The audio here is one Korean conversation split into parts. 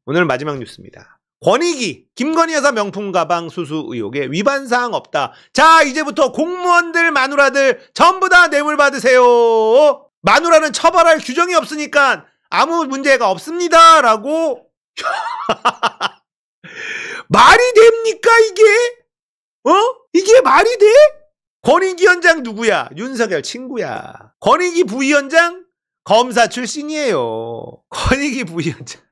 오늘 마지막 뉴스입니다. 권익위, 김건희 여사 명품 가방 수수 의혹에 위반사항 없다. 자, 이제부터 공무원들, 마누라들 전부 다 뇌물 받으세요. 마누라는 처벌할 규정이 없으니까 아무 문제가 없습니다. 라고. 말이 됩니까, 이게? 이게 말이 돼? 권익위원장 누구야? 윤석열 친구야. 권익위 부위원장 검사 출신이에요. 권익위 부위원장.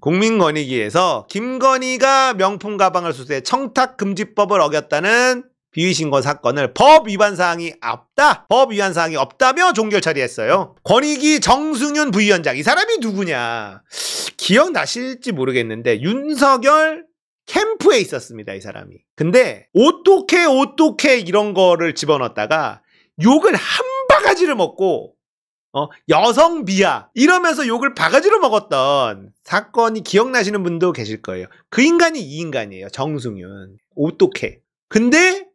국민권익위에서 김건희가 명품 가방을 수수해 청탁금지법을 어겼다는 비위신고 사건을 법 위반 사항이 없다. 법 위반 사항이 없다며 종결 처리했어요. 권익위 정승윤 부위원장. 이 사람이 누구냐? 기억나실지 모르겠는데 윤석열 캠프에 있었습니다. 이 사람이. 근데 어떻게 이런 거를 집어넣었다가 욕을 한 바가지를 먹고 여성 비하 이러면서 욕을 바가지로 먹었던 사건이 기억나시는 분도 계실 거예요. 그 인간이 이 인간이에요. 정승윤. 어떻게. 근데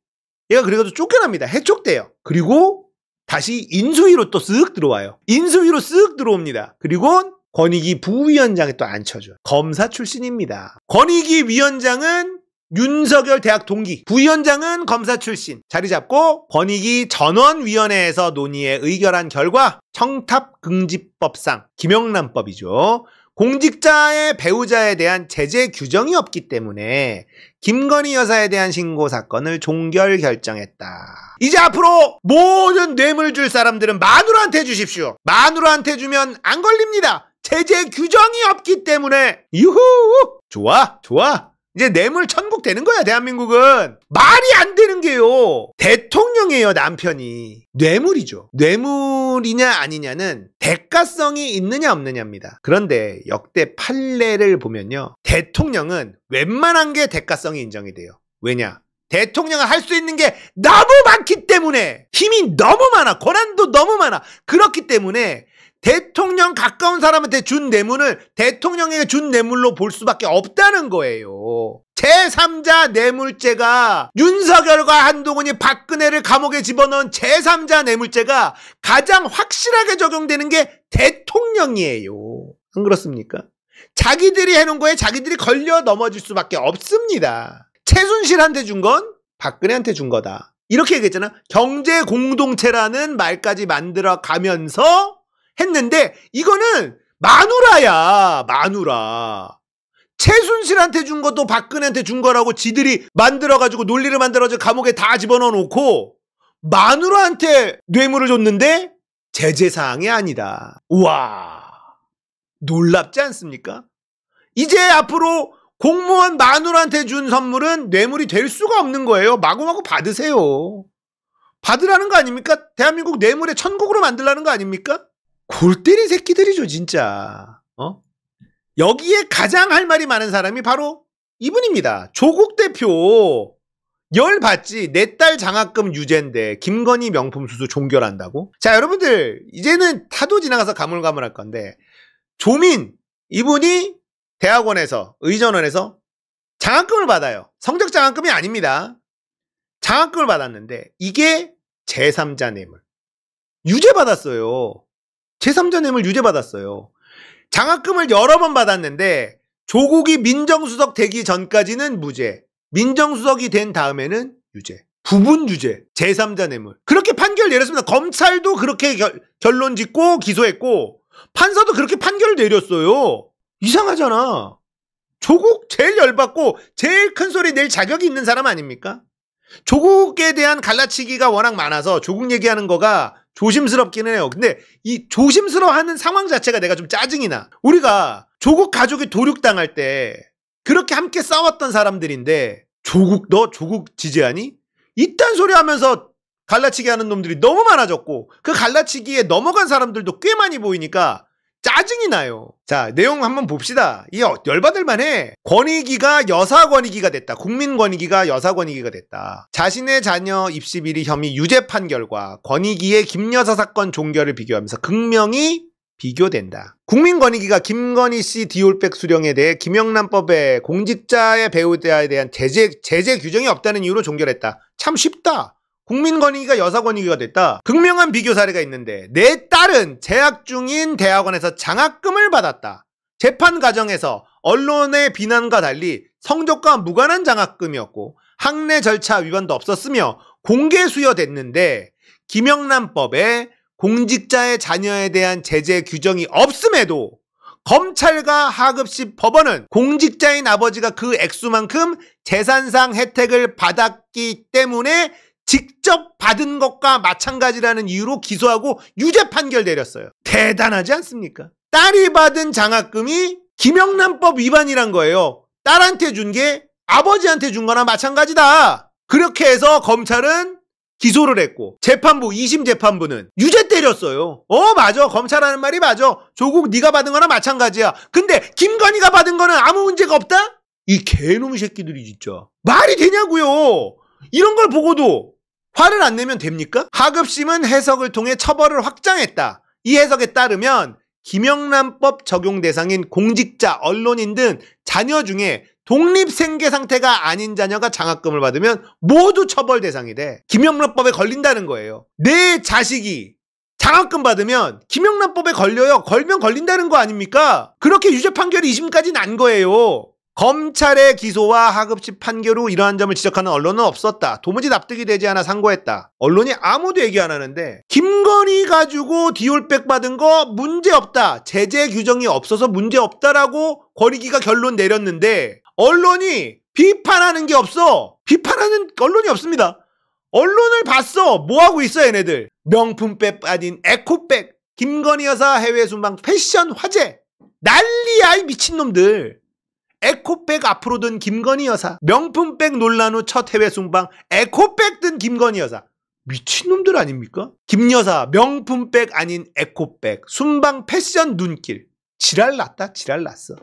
얘가 그래가지고 쫓겨납니다. 해촉돼요. 그리고 다시 인수위로 또 쓱 들어와요. 인수위로 쓱 들어옵니다. 그리고 권익위 부위원장에 또 앉혀줘요. 검사 출신입니다. 권익위 위원장은 윤석열 대학 동기, 부위원장은 검사 출신. 자리 잡고 권익위 전원위원회에서 논의에 의결한 결과 청탁금지법상 김영란법이죠. 공직자의 배우자에 대한 제재 규정이 없기 때문에 김건희 여사에 대한 신고 사건을 종결 결정했다. 이제 앞으로 모든 뇌물 줄 사람들은 마누라한테 주십시오. 마누라한테 주면 안 걸립니다. 제재 규정이 없기 때문에. 유후! 좋아. 이제 뇌물 천국 되는 거야, 대한민국은. 말이 안 되는 게요. 대통령이에요, 남편이. 뇌물이죠. 뇌물이냐 아니냐는 대가성이 있느냐 없느냐입니다. 그런데 역대 판례를 보면요. 대통령은 웬만한 게 대가성이 인정이 돼요. 왜냐? 대통령은 할 수 있는 게 너무 많기 때문에, 힘이 너무 많아, 권한도 너무 많아. 그렇기 때문에 대통령 가까운 사람한테 준 뇌물을 대통령에게 준 뇌물로 볼 수밖에 없다는 거예요. 제3자 뇌물죄가, 윤석열과 한동훈이 박근혜를 감옥에 집어넣은 제3자 뇌물죄가 가장 확실하게 적용되는 게 대통령이에요. 안 그렇습니까? 자기들이 해놓은 거에 자기들이 걸려 넘어질 수밖에 없습니다. 최순실한테 준 건 박근혜한테 준 거다. 이렇게 얘기했잖아. 경제 공동체라는 말까지 만들어 가면서 했는데 이거는 마누라야, 마누라. 최순실한테 준 것도 박근혜한테 준 거라고 지들이 만들어가지고 논리를 만들어가지고 감옥에 다 집어넣어 놓고 마누라한테 뇌물을 줬는데 제재사항이 아니다. 우와, 놀랍지 않습니까? 이제 앞으로 공무원 마누라한테 준 선물은 뇌물이 될 수가 없는 거예요. 마구마구 받으세요. 받으라는 거 아닙니까? 대한민국 뇌물의 천국으로 만들라는 거 아닙니까? 골 때린 새끼들이죠, 진짜. 여기에 가장 할 말이 많은 사람이 바로 이분입니다. 조국 대표. 열받지. 내 딸 장학금 유죄인데 김건희 명품 수수 종결한다고? 자, 여러분들 이제는 타도 지나가서 가물가물할 건데, 조민 이분이 대학원에서, 의전원에서 장학금을 받아요. 성적 장학금이 아닙니다. 장학금을 받았는데 이게 제3자 뇌물. 유죄 받았어요. 제3자 뇌물 유죄 받았어요. 장학금을 여러 번 받았는데 조국이 민정수석 되기 전까지는 무죄, 민정수석이 된 다음에는 유죄, 부분 유죄, 제3자 뇌물. 그렇게 판결 내렸습니다. 검찰도 그렇게 결론 짓고 기소했고 판사도 그렇게 판결을 내렸어요. 이상하잖아. 조국 제일 열받고 제일 큰 소리 낼 자격이 있는 사람 아닙니까? 조국에 대한 갈라치기가 워낙 많아서 조국 얘기하는 거가 조심스럽기는 해요. 근데 이 조심스러워하는 상황 자체가 내가 좀 짜증이 나. 우리가 조국 가족이 도륙당할 때 그렇게 함께 싸웠던 사람들인데 조국, 너 조국 지지하니? 이딴 소리 하면서 갈라치기 하는 놈들이 너무 많아졌고 그 갈라치기에 넘어간 사람들도 꽤 많이 보이니까 짜증이 나요. 자, 내용 한번 봅시다. 이 열받을만 해. 권익위가 여사 권익위가 됐다. 국민권익위가 여사 권익위가 됐다. 자신의 자녀 입시 비리 혐의 유죄 판결과 권익위의 김여사 사건 종결을 비교하면서 극명히 비교된다. 국민권익위가 김건희 씨 디올백 수령에 대해 김영란법에 공직자의 배우자에 대한 제재 규정이 없다는 이유로 종결했다. 참 쉽다. 국민권익위가 여사권익위가 됐다. 극명한 비교 사례가 있는데 내 딸은 재학 중인 대학원에서 장학금을 받았다. 재판 과정에서 언론의 비난과 달리 성적과 무관한 장학금이었고 학내 절차 위반도 없었으며 공개 수여됐는데 김영란법에 공직자의 자녀에 대한 제재 규정이 없음에도 검찰과 하급식 법원은 공직자인 아버지가 그 액수만큼 재산상 혜택을 받았기 때문에 직접 받은 것과 마찬가지라는 이유로 기소하고 유죄 판결 내렸어요. 대단하지 않습니까? 딸이 받은 장학금이 김영란법 위반이란 거예요. 딸한테 준 게 아버지한테 준 거나 마찬가지다. 그렇게 해서 검찰은 기소를 했고 재판부 2심 재판부는 유죄 때렸어요. 맞아. 검찰하는 말이 맞아. 조국 네가 받은 거나 마찬가지야. 근데 김건희가 받은 거는 아무 문제가 없다? 이 개놈 새끼들이 진짜 말이 되냐고요. 이런 걸 보고도 화를 안 내면 됩니까? 하급심은 해석을 통해 처벌을 확장했다. 이 해석에 따르면 김영란법 적용 대상인 공직자, 언론인 등 자녀 중에 독립생계 상태가 아닌 자녀가 장학금을 받으면 모두 처벌 대상이 돼. 김영란법에 걸린다는 거예요. 내 자식이 장학금 받으면 김영란법에 걸려요. 걸면 걸린다는 거 아닙니까? 그렇게 유죄 판결이 2심까지 난 거예요. 검찰의 기소와 하급식 판결 후 이러한 점을 지적하는 언론은 없었다. 도무지 납득이 되지 않아 상고했다. 언론이 아무도 얘기 안 하는데 김건희 가지고 디올백 받은 거 문제없다. 제재 규정이 없어서 문제없다라고 권익위가 결론 내렸는데 언론이 비판하는 게 없어. 비판하는 언론이 없습니다. 언론을 봤어. 뭐하고 있어 얘네들. 명품백 아닌 에코백. 김건희 여사 해외 순방 패션 화제. 난리야 이 미친놈들. 에코백 앞으로 든 김건희 여사. 명품백 논란 후 첫 해외 순방 에코백 든 김건희 여사. 미친놈들 아닙니까? 김 여사 명품백 아닌 에코백. 순방 패션 눈길. 지랄났다 지랄났어.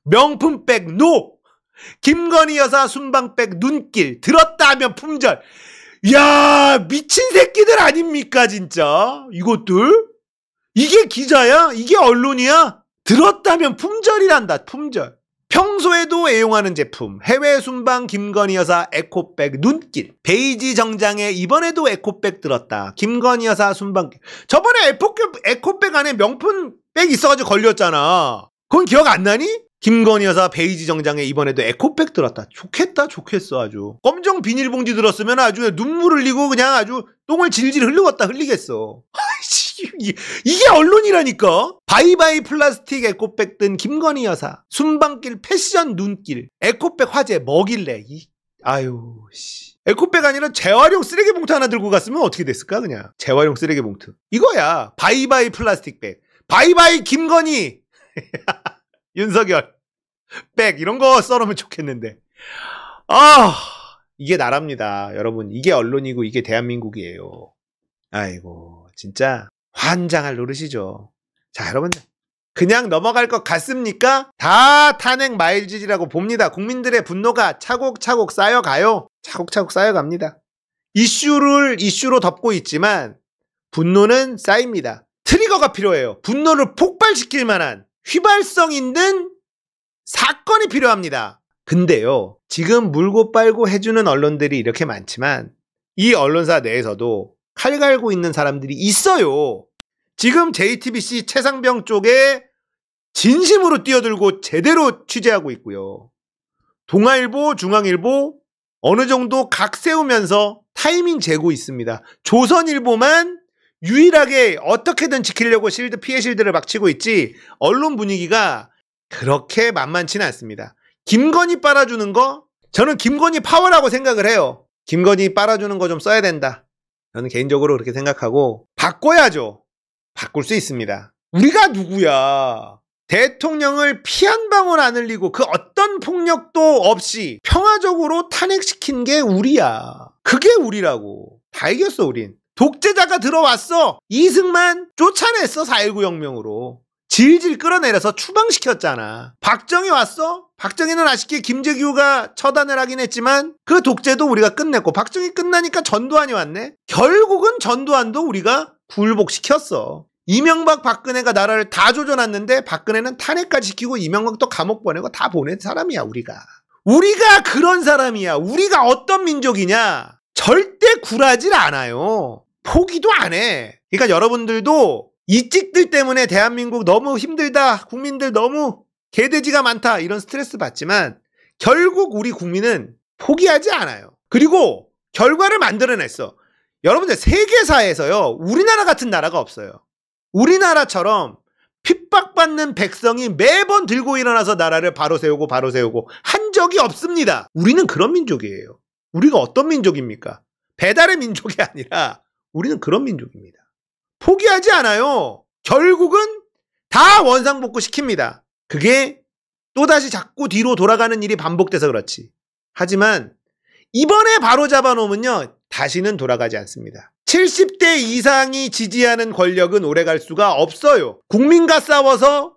명품백 노. 김건희 여사 순방백 눈길. 들었다 하면 품절. 야 미친 새끼들 아닙니까 진짜. 이것들. 이게 기자야? 이게 언론이야? 들었다면 품절이란다. 품절. 평소에도 애용하는 제품. 해외 순방 김건희 여사 에코백 눈길. 베이지 정장에 이번에도 에코백 들었다. 김건희 여사 순방길. 저번에 에코백 안에 명품백 있어가지고 걸렸잖아. 그건 기억 안 나니? 김건희 여사 베이지 정장에 이번에도 에코백 들었다. 좋겠다 좋겠어 아주. 검정 비닐봉지 들었으면 아주 눈물 흘리고 그냥 아주 똥을 질질 흘리겠어. 이게 언론이라니까. 바이바이 플라스틱 에코백 든 김건희 여사. 순방길 패션 눈길. 에코백 화제 뭐길래. 아유 씨. 에코백 아니라 재활용 쓰레기 봉투 하나 들고 갔으면 어떻게 됐을까 그냥. 재활용 쓰레기 봉투. 이거야. 바이바이 플라스틱 백. 바이바이 김건희. 윤석열 백 이런 거 써놓으면 좋겠는데. 이게 나라입니다 여러분. 이게 언론이고 이게 대한민국이에요. 아이고 진짜 환장할 노릇이죠. 자 여러분들 그냥 넘어갈 것 같습니까? 다 탄핵 마일짓이라고 봅니다. 국민들의 분노가 차곡차곡 쌓여가요. 차곡차곡 쌓여갑니다. 이슈로 덮고 있지만 분노는 쌓입니다. 트리거가 필요해요. 분노를 폭발시킬 만한 휘발성 있는 사건이 필요합니다. 근데요 지금 물고 빨고 해주는 언론들이 이렇게 많지만 이 언론사 내에서도 칼 갈고 있는 사람들이 있어요. 지금 JTBC 최상병 쪽에 진심으로 뛰어들고 제대로 취재하고 있고요. 동아일보, 중앙일보 어느 정도 각 세우면서 타이밍 재고 있습니다. 조선일보만 유일하게 어떻게든 지키려고 피해 실드를 막 치고 있지 언론 분위기가 그렇게 만만치는 않습니다. 김건희 빨아주는 거 저는 김건희 파워라고 생각을 해요. 김건희 빨아주는 거 좀 써야 된다. 저는 개인적으로 그렇게 생각하고 바꿔야죠. 바꿀 수 있습니다. 우리가 누구야. 대통령을 피 한 방울 안 흘리고 그 어떤 폭력도 없이 평화적으로 탄핵시킨 게 우리야. 그게 우리라고. 다 이겼어 우린. 독재자가 들어왔어. 이승만 쫓아냈어 4.19 혁명으로. 질질 끌어내려서 추방시켰잖아. 박정희 왔어? 박정희는 아쉽게 김재규가 처단을 하긴 했지만 그 독재도 우리가 끝냈고 박정희 끝나니까 전두환이 왔네. 결국은 전두환도 우리가 굴복시켰어. 이명박 박근혜가 나라를 다 조져놨는데 박근혜는 탄핵까지 시키고 이명박도 감옥 보내고 다 보낸 사람이야 우리가. 우리가 그런 사람이야. 우리가 어떤 민족이냐. 절대 굴하질 않아요. 포기도 안 해. 그러니까 여러분들도 이 찍들 때문에 대한민국 너무 힘들다, 국민들 너무 개돼지가 많다, 이런 스트레스 받지만 결국 우리 국민은 포기하지 않아요. 그리고 결과를 만들어냈어. 여러분들 세계사에서요, 우리나라 같은 나라가 없어요. 우리나라처럼 핍박받는 백성이 매번 들고 일어나서 나라를 바로 세우고 한 적이 없습니다. 우리는 그런 민족이에요. 우리가 어떤 민족입니까? 배달의 민족이 아니라 우리는 그런 민족입니다. 포기하지 않아요. 결국은 다 원상복구 시킵니다. 그게 또다시 자꾸 뒤로 돌아가는 일이 반복돼서 그렇지. 하지만 이번에 바로잡아 놓으면요, 다시는 돌아가지 않습니다. 70대 이상이 지지하는 권력은 오래갈 수가 없어요. 국민과 싸워서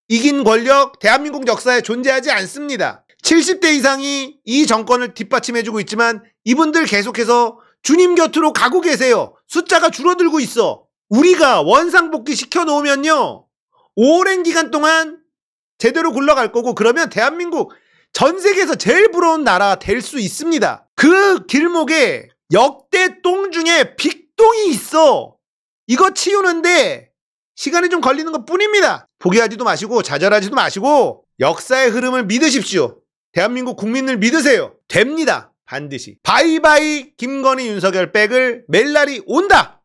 이긴 권력 대한민국 역사에 존재하지 않습니다. 70대 이상이 이 정권을 뒷받침해주고 있지만 이분들 계속해서 주님 곁으로 가고 계세요. 숫자가 줄어들고 있어. 우리가 원상복귀 시켜놓으면요, 오랜 기간 동안 제대로 굴러갈 거고, 그러면 대한민국 전 세계에서 제일 부러운 나라 될 수 있습니다. 그 길목에 역대 똥 중에 빅똥이 있어. 이거 치우는데 시간이 좀 걸리는 것 뿐입니다. 포기하지도 마시고 좌절하지도 마시고 역사의 흐름을 믿으십시오. 대한민국 국민을 믿으세요. 됩니다. 반드시. 바이바이 김건희 윤석열 백을 멜 날이 온다.